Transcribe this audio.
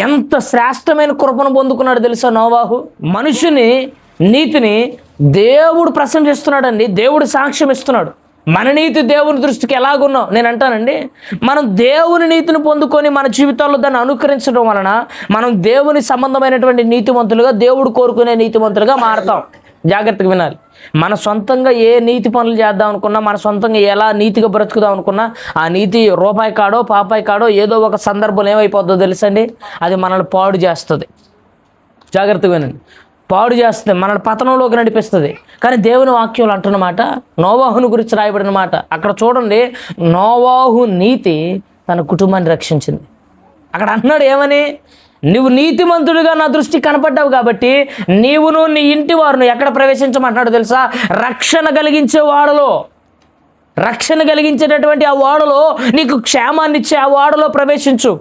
ఎంత శ్రేష్టమైన కృపను పొందుకున్నాడు తెలుసా నోవాహు. మనుషుని నీతిని దేవుడు ప్రశంసిస్తున్నాడండి, దేవుడు సాక్ష్యం ఇస్తున్నాడు. మన నీతి దేవుని దృష్టికి ఎలాగున్నాం నేను అంటానండి, మనం దేవుని నీతిని పొందుకొని మన జీవితాల్లో దాన్ని అనుకరించడం వలన మనం దేవుని సంబంధమైనటువంటి నీతిమంతులుగా, దేవుడు కోరుకునే నీతిమంతులుగా మారతాం. జాగ్రత్తగా వినాలి. మన సొంతంగా ఏ నీతి పనులు చేద్దాం అనుకున్నా, మన సొంతంగా ఎలా నీతిగా బ్రతుకుదాం అనుకున్నా, ఆ నీతి రూపాయి కాడో పాపాయి కాడో ఏదో ఒక సందర్భంలో ఏమైపోద్దో తెలుసండి, అది మనల్ని పాడు చేస్తుంది. జాగ్రత్తగా వినండి, పాడు చేస్తుంది, మనల్ని పతనంలోకి నడిపిస్తుంది. కానీ దేవుని వాక్యంలో అంటున్నమాట, నోవాహుని గురించి రాయబడిన మాట అక్కడ చూడండి, నోవాహు నీతి తన కుటుంబాన్ని రక్షించింది. అక్కడ అంటున్నాడు ఏమని, నువ్వు నీతిమంతుడిగా నా దృష్టి కనపడ్డావు కాబట్టి నీవును నీ ఇంటి వారును ఎక్కడ ప్రవేశించమంటున్నాడు తెలుసా, రక్షణ కలిగించే వాడలో, రక్షణ కలిగించేటటువంటి ఆ ఓడలో, నీకు క్షేమాన్ని ఇచ్చే ఆ ఓడలో ప్రవేశించు.